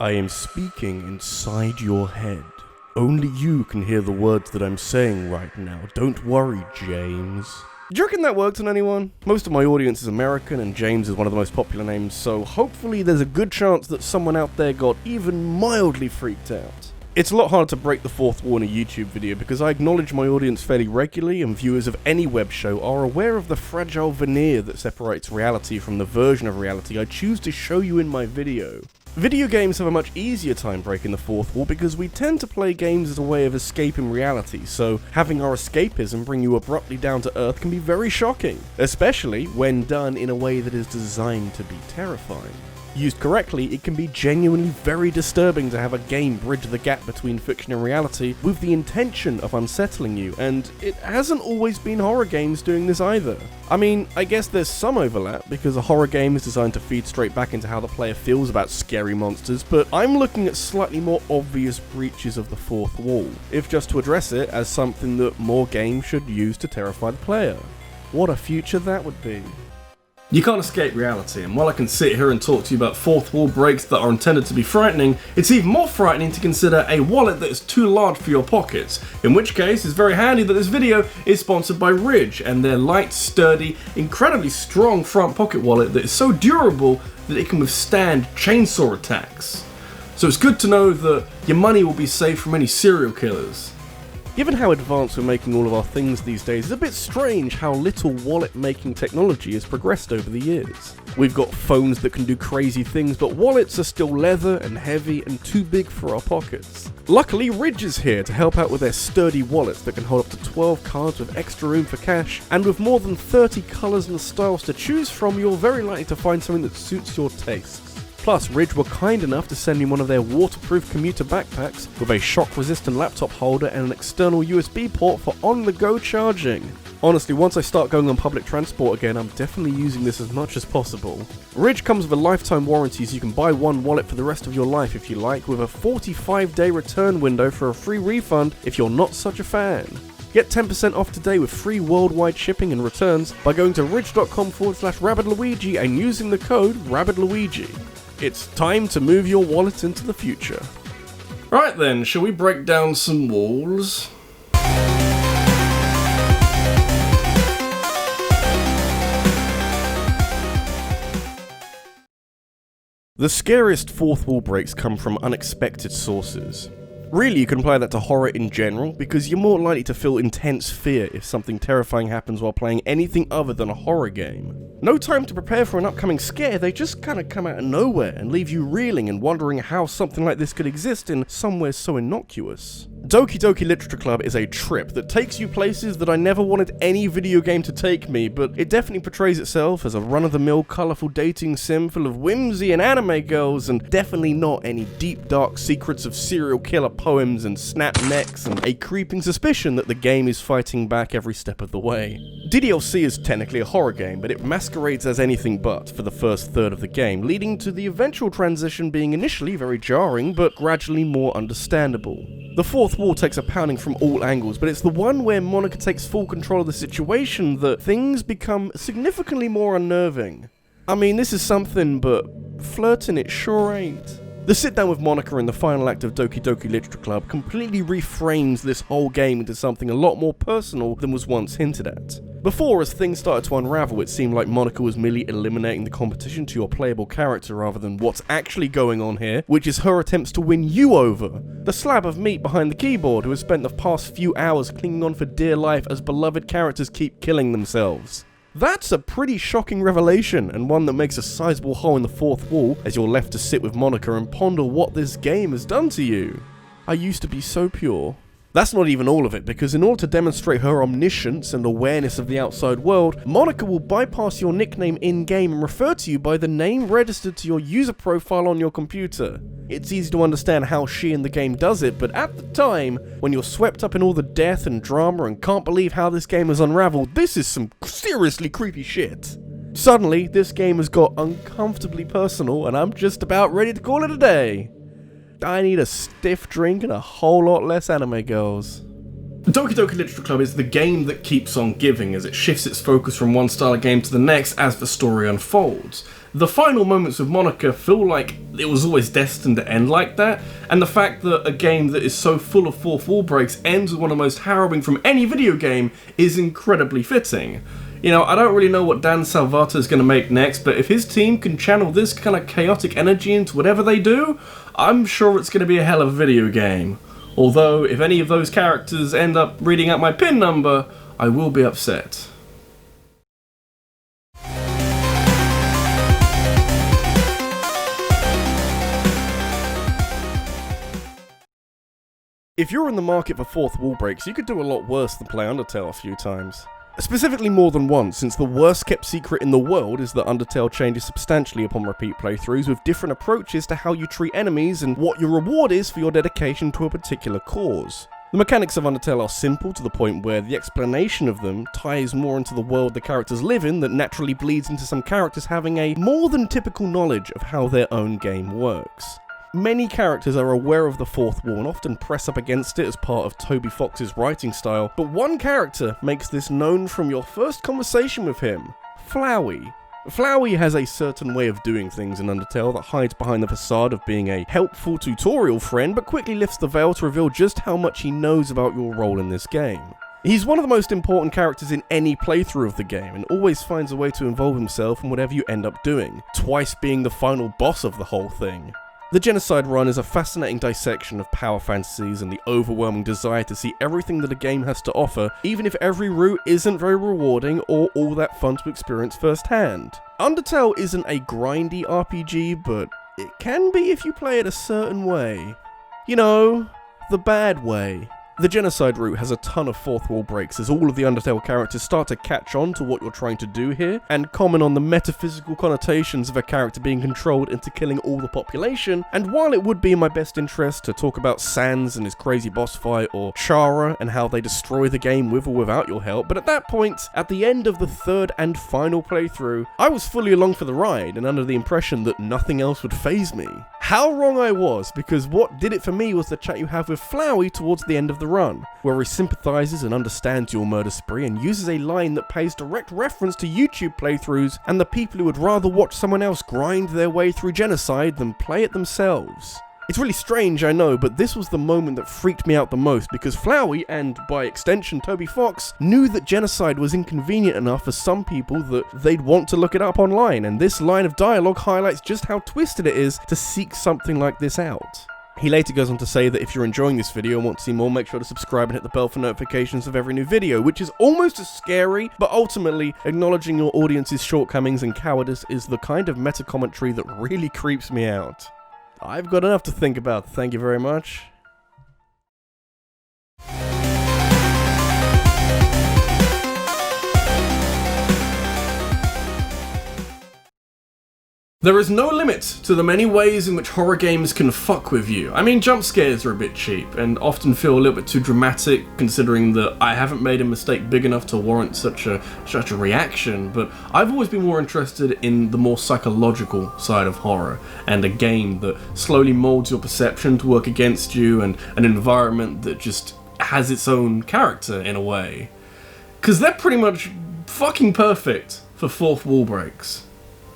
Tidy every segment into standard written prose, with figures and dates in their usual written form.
I am speaking inside your head. Only you can hear the words that I'm saying right now. Don't worry, James. Do you reckon that worked on anyone? Most of my audience is American, and James is one of the most popular names, so hopefully there's a good chance that someone out there got even mildly freaked out. It's a lot harder to break the fourth wall in a YouTube video because I acknowledge my audience fairly regularly, and viewers of any web show are aware of the fragile veneer that separates reality from the version of reality I choose to show you in my video. Video games have a much easier time breaking the fourth wall because we tend to play games as a way of escaping reality, so having our escapism bring you abruptly down to earth can be very shocking, especially when done in a way that is designed to be terrifying. Used correctly, it can be genuinely very disturbing to have a game bridge the gap between fiction and reality with the intention of unsettling you, and it hasn't always been horror games doing this either. I mean, I guess there's some overlap because a horror game is designed to feed straight back into how the player feels about scary monsters, but I'm looking at slightly more obvious breaches of the fourth wall, if just to address it as something that more games should use to terrify the player. What a future that would be. You can't escape reality, and while I can sit here and talk to you about fourth wall breaks that are intended to be frightening, it's even more frightening to consider a wallet that is too large for your pockets, in which case it's very handy that this video is sponsored by Ridge and their light, sturdy, incredibly strong front pocket wallet that is so durable that it can withstand chainsaw attacks. So it's good to know that your money will be safe from any serial killers. Given how advanced we're making all of our things these days, it's a bit strange how little wallet-making technology has progressed over the years. We've got phones that can do crazy things, but wallets are still leather and heavy and too big for our pockets. Luckily, Ridge is here to help out with their sturdy wallets that can hold up to 12 cards with extra room for cash, and with more than 30 colours and styles to choose from, you're very likely to find something that suits your tastes. Plus, Ridge were kind enough to send me one of their waterproof commuter backpacks with a shock-resistant laptop holder and an external USB port for on-the-go charging. Honestly, once I start going on public transport again, I'm definitely using this as much as possible. Ridge comes with a lifetime warranty, so you can buy one wallet for the rest of your life if you like, with a 45-day return window for a free refund if you're not such a fan. Get 10% off today with free worldwide shipping and returns by going to ridge.com/RabbidLuigi and using the code RabbidLuigi. It's time to move your wallet into the future. Right then, shall we break down some walls? The scariest fourth wall breaks come from unexpected sources. Really, you can apply that to horror in general, because you're more likely to feel intense fear if something terrifying happens while playing anything other than a horror game. No time to prepare for an upcoming scare, they just kinda come out of nowhere and leave you reeling and wondering how something like this could exist in somewhere so innocuous. Doki Doki Literature Club is a trip that takes you places that I never wanted any video game to take me, but it definitely portrays itself as a run-of-the-mill colourful dating sim full of whimsy and anime girls, and definitely not any deep dark secrets of serial killer poems and snap necks and a creeping suspicion that the game is fighting back every step of the way. DDLC is technically a horror game, but it masquerades as anything but for the first third of the game, leading to the eventual transition being initially very jarring, but gradually more understandable. The fourth wall takes a pounding from all angles, but it's the one where Monica takes full control of the situation that things become significantly more unnerving. I mean, this is something, but flirting it sure ain't. The sit down with Monica in the final act of Doki Doki Literature Club completely reframes this whole game into something a lot more personal than was once hinted at. Before, as things started to unravel, it seemed like Monica was merely eliminating the competition to your playable character rather than what's actually going on here, which is her attempts to win you over. The slab of meat behind the keyboard who has spent the past few hours clinging on for dear life as beloved characters keep killing themselves. That's a pretty shocking revelation, and one that makes a sizable hole in the fourth wall as you're left to sit with Monica and ponder what this game has done to you. I used to be so pure. That's not even all of it, because in order to demonstrate her omniscience and awareness of the outside world, Monica will bypass your nickname in-game and refer to you by the name registered to your user profile on your computer. It's easy to understand how she in the game does it, but at the time, when you're swept up in all the death and drama and can't believe how this game has unraveled, this is some seriously creepy shit. Suddenly, this game has got uncomfortably personal, and I'm just about ready to call it a day. I need a stiff drink and a whole lot less anime girls. Doki Doki Literature Club is the game that keeps on giving as it shifts its focus from one style of game to the next as the story unfolds. The final moments of Monica feel like it was always destined to end like that, and the fact that a game that is so full of fourth wall breaks ends with one of the most harrowing from any video game is incredibly fitting. You know, I don't really know what Dan Salvato is going to make next, but if his team can channel this kind of chaotic energy into whatever they do, I'm sure it's going to be a hell of a video game. Although, if any of those characters end up reading out my PIN number, I will be upset. If you're in the market for fourth wall breaks, you could do a lot worse than play Undertale a few times. Specifically more than once, since the worst kept secret in the world is that Undertale changes substantially upon repeat playthroughs with different approaches to how you treat enemies and what your reward is for your dedication to a particular cause. The mechanics of Undertale are simple to the point where the explanation of them ties more into the world the characters live in that naturally bleeds into some characters having a more than typical knowledge of how their own game works. Many characters are aware of the fourth wall and often press up against it as part of Toby Fox's writing style, but one character makes this known from your first conversation with him: Flowey. Flowey has a certain way of doing things in Undertale that hides behind the facade of being a helpful tutorial friend, but quickly lifts the veil to reveal just how much he knows about your role in this game. He's one of the most important characters in any playthrough of the game, and always finds a way to involve himself in whatever you end up doing, twice being the final boss of the whole thing. The Genocide run is a fascinating dissection of power fantasies and the overwhelming desire to see everything that a game has to offer, even if every route isn't very rewarding or all that fun to experience firsthand. Undertale isn't a grindy RPG, but it can be if you play it a certain way. You know, the bad way. The Genocide route has a ton of fourth wall breaks as all of the Undertale characters start to catch on to what you're trying to do here, and comment on the metaphysical connotations of a character being controlled into killing all the population. And while it would be in my best interest to talk about Sans and his crazy boss fight, or Chara and how they destroy the game with or without your help, but at that point, at the end of the third and final playthrough, I was fully along for the ride and under the impression that nothing else would faze me. How wrong I was, because what did it for me was the chat you have with Flowey towards the end of the run, where he sympathises and understands your murder spree and uses a line that pays direct reference to YouTube playthroughs and the people who would rather watch someone else grind their way through Genocide than play it themselves. It's really strange, I know, but this was the moment that freaked me out the most because Flowey, and by extension Toby Fox, knew that Genocide was inconvenient enough for some people that they'd want to look it up online, and this line of dialogue highlights just how twisted it is to seek something like this out. He later goes on to say that if you're enjoying this video and want to see more, make sure to subscribe and hit the bell for notifications of every new video, which is almost as scary, but ultimately, acknowledging your audience's shortcomings and cowardice is the kind of meta-commentary that really creeps me out. I've got enough to think about, thank you very much. There is no limit to the many ways in which horror games can fuck with you. I mean, jump scares are a bit cheap and often feel a little bit too dramatic considering that I haven't made a mistake big enough to warrant such a reaction, but I've always been more interested in the more psychological side of horror and a game that slowly molds your perception to work against you and an environment that just has its own character in a way. Because they're pretty much fucking perfect for fourth wall breaks.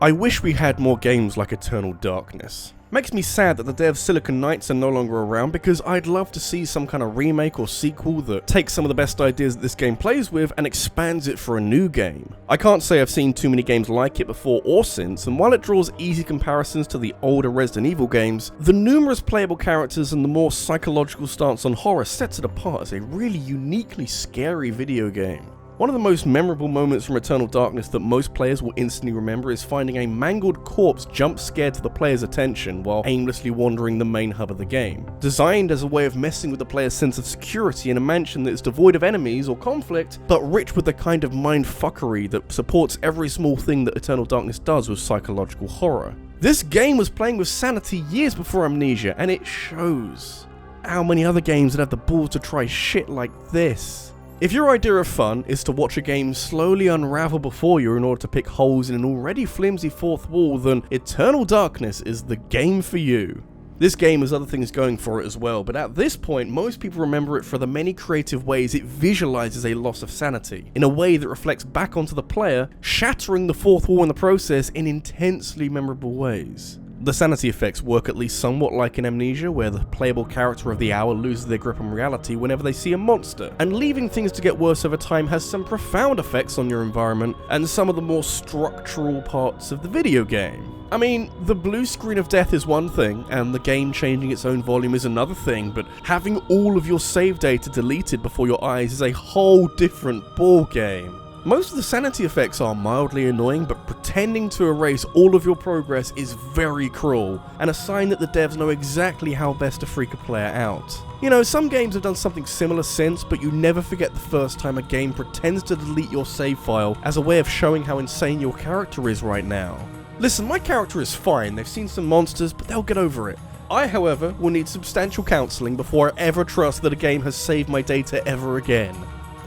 I wish we had more games like Eternal Darkness. Makes me sad that the day of Silicon Knights are no longer around because I'd love to see some kind of remake or sequel that takes some of the best ideas that this game plays with and expands it for a new game. I can't say I've seen too many games like it before or since, and while it draws easy comparisons to the older Resident Evil games, the numerous playable characters and the more psychological stance on horror sets it apart as a really uniquely scary video game. One of the most memorable moments from Eternal Darkness that most players will instantly remember is finding a mangled corpse jump scared to the player's attention while aimlessly wandering the main hub of the game. Designed as a way of messing with the player's sense of security in a mansion that is devoid of enemies or conflict, but rich with the kind of mindfuckery that supports every small thing that Eternal Darkness does with psychological horror. This game was playing with sanity years before Amnesia, and it shows. How many other games would have the balls to try shit like this? If your idea of fun is to watch a game slowly unravel before you in order to pick holes in an already flimsy fourth wall, then Eternal Darkness is the game for you. This game has other things going for it as well, but at this point, most people remember it for the many creative ways it visualizes a loss of sanity, in a way that reflects back onto the player, shattering the fourth wall in the process in intensely memorable ways. The sanity effects work at least somewhat like in Amnesia, where the playable character of the hour loses their grip on reality whenever they see a monster, and leaving things to get worse over time has some profound effects on your environment and some of the more structural parts of the video game. I mean, the blue screen of death is one thing, and the game changing its own volume is another thing, but having all of your save data deleted before your eyes is a whole different ballgame. Most of the sanity effects are mildly annoying, but pretending to erase all of your progress is very cruel, and a sign that the devs know exactly how best to freak a player out. You know, some games have done something similar since, but you never forget the first time a game pretends to delete your save file as a way of showing how insane your character is right now. Listen, my character is fine, they've seen some monsters, but they'll get over it. I, however, will need substantial counselling before I ever trust that a game has saved my data ever again.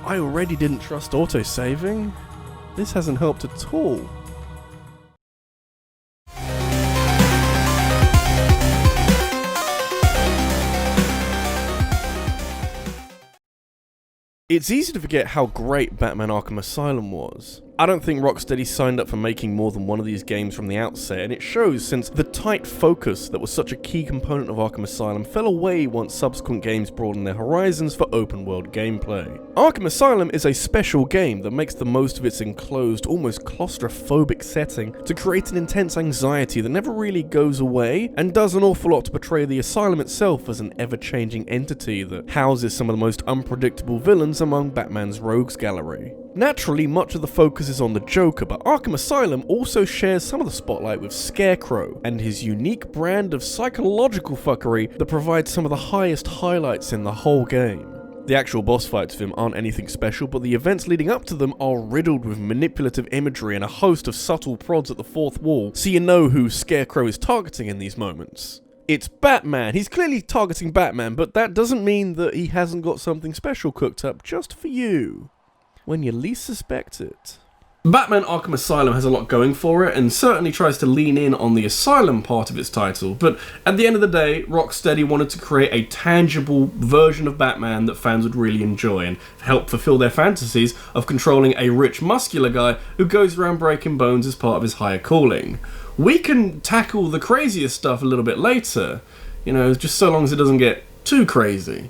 I already didn't trust autosaving. This hasn't helped at all. It's easy to forget how great Batman Arkham Asylum was. I don't think Rocksteady signed up for making more than one of these games from the outset, and it shows since the tight focus that was such a key component of Arkham Asylum fell away once subsequent games broadened their horizons for open-world gameplay. Arkham Asylum is a special game that makes the most of its enclosed, almost claustrophobic setting to create an intense anxiety that never really goes away, and does an awful lot to portray the Asylum itself as an ever-changing entity that houses some of the most unpredictable villains among Batman's rogues gallery. Naturally, much of the focus is on the Joker, but Arkham Asylum also shares some of the spotlight with Scarecrow, and his unique brand of psychological fuckery that provides some of the highest highlights in the whole game. The actual boss fights of him aren't anything special, but the events leading up to them are riddled with manipulative imagery and a host of subtle prods at the fourth wall, so you know who Scarecrow is targeting in these moments. It's Batman. He's clearly targeting Batman, but that doesn't mean that he hasn't got something special cooked up just for you, when you least suspect it. Batman Arkham Asylum has a lot going for it, and certainly tries to lean in on the Asylum part of its title, but at the end of the day, Rocksteady wanted to create a tangible version of Batman that fans would really enjoy, and help fulfill their fantasies of controlling a rich, muscular guy who goes around breaking bones as part of his higher calling. We can tackle the craziest stuff a little bit later, you know, just so long as it doesn't get too crazy.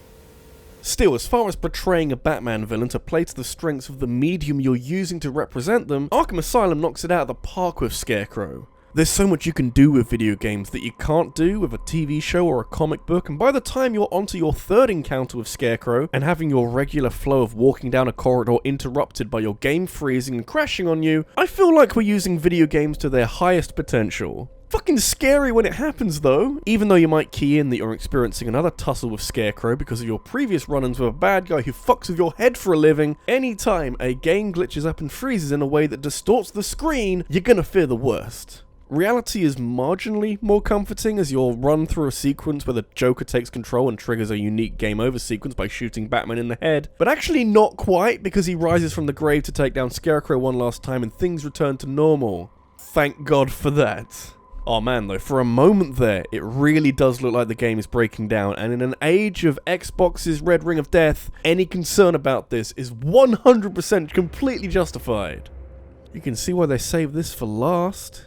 Still, as far as portraying a Batman villain to play to the strengths of the medium you're using to represent them, Arkham Asylum knocks it out of the park with Scarecrow. There's so much you can do with video games that you can't do with a TV show or a comic book, and by the time you're onto your third encounter with Scarecrow, and having your regular flow of walking down a corridor interrupted by your game freezing and crashing on you, I feel like we're using video games to their highest potential. Fucking scary when it happens though, even though you might key in that you're experiencing another tussle with Scarecrow because of your previous run-ins with a bad guy who fucks with your head for a living. Anytime a game glitches up and freezes in a way that distorts the screen, you're gonna fear the worst. Reality is marginally more comforting as you'll run through a sequence where the Joker takes control and triggers a unique game over sequence by shooting Batman in the head, but actually not quite, because he rises from the grave to take down Scarecrow one last time and things return to normal. Thank God for that. Oh man though, for a moment there, it really does look like the game is breaking down, and in an age of Xbox's Red Ring of Death, any concern about this is 100% completely justified. You can see why they saved this for last.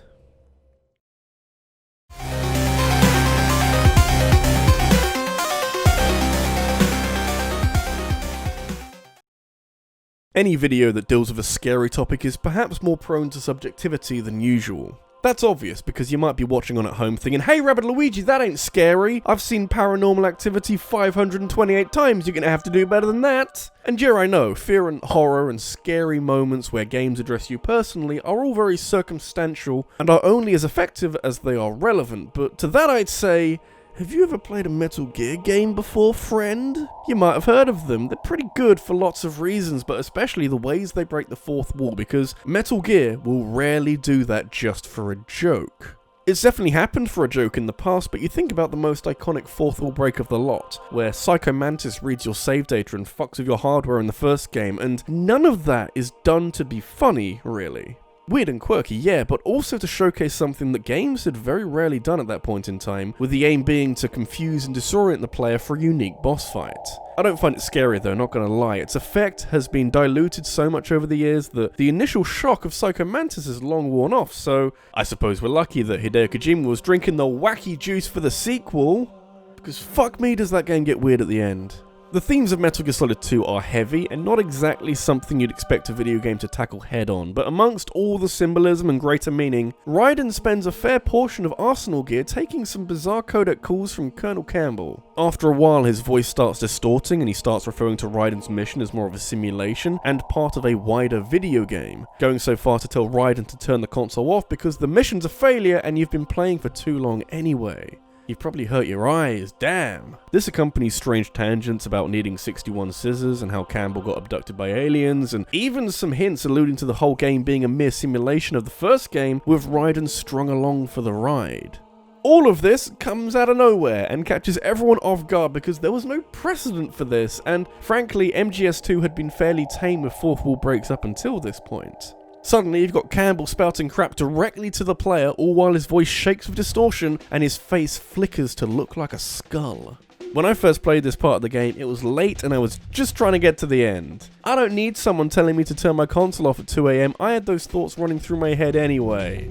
Any video that deals with a scary topic is perhaps more prone to subjectivity than usual. That's obvious because you might be watching on at home thinking, hey RabbidLuigi, that ain't scary. I've seen Paranormal Activity 528 times, you're gonna have to do better than that. And yeah, I know, fear and horror and scary moments where games address you personally are all very circumstantial and are only as effective as they are relevant, but to that I'd say, have you ever played a Metal Gear game before, friend? You might have heard of them. They're pretty good for lots of reasons, but especially the ways they break the fourth wall, because Metal Gear will rarely do that just for a joke. It's definitely happened for a joke in the past, but you think about the most iconic fourth wall break of the lot, where Psycho Mantis reads your save data and fucks with your hardware in the first game, and none of that is done to be funny, really. Weird and quirky, yeah, but also to showcase something that games had very rarely done at that point in time, with the aim being to confuse and disorient the player for a unique boss fight. I don't find it scary though, not gonna lie. Its effect has been diluted so much over the years that the initial shock of Psycho Mantis is long worn off, so I suppose we're lucky that Hideo Kojima was drinking the wacky juice for the sequel, because fuck me does that game get weird at the end. The themes of Metal Gear Solid 2 are heavy and not exactly something you'd expect a video game to tackle head on, but amongst all the symbolism and greater meaning, Raiden spends a fair portion of Arsenal gear taking some bizarre codec calls from Colonel Campbell. After a while his voice starts distorting and he starts referring to Raiden's mission as more of a simulation and part of a wider video game, going so far to tell Raiden to turn the console off because the mission's a failure and you've been playing for too long anyway. You've probably hurt your eyes, damn. This accompanies strange tangents about needing 61 scissors and how Campbell got abducted by aliens, and even some hints alluding to the whole game being a mere simulation of the first game with Raiden strung along for the ride. All of this comes out of nowhere and catches everyone off guard because there was no precedent for this, and frankly MGS2 had been fairly tame with fourth wall breaks up until this point. Suddenly you've got Campbell spouting crap directly to the player, all while his voice shakes with distortion and his face flickers to look like a skull. When I first played this part of the game, it was late and I was just trying to get to the end. I don't need someone telling me to turn my console off at 2 AM, I had those thoughts running through my head anyway.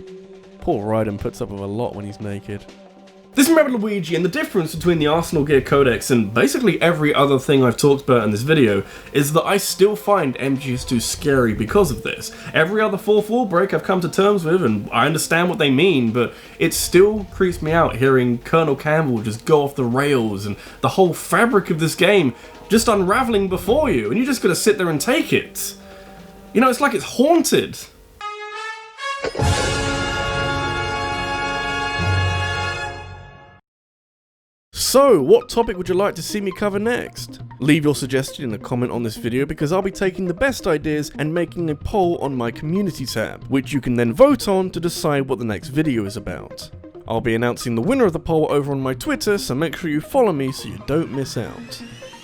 Poor Raiden puts up with a lot when he's naked. This is RabbidLuigi, and the difference between the Arsenal Gear Codex and basically every other thing I've talked about in this video is that I still find MGS2 scary because of this. Every other fourth wall break I've come to terms with, and I understand what they mean, but it still creeps me out hearing Colonel Campbell just go off the rails and the whole fabric of this game just unraveling before you, and you just gotta sit there and take it. You know, it's like it's haunted. So, what topic would you like to see me cover next? Leave your suggestion in a comment on this video because I'll be taking the best ideas and making a poll on my community tab, which you can then vote on to decide what the next video is about. I'll be announcing the winner of the poll over on my Twitter, so make sure you follow me so you don't miss out.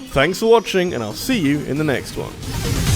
Thanks for watching, and I'll see you in the next one.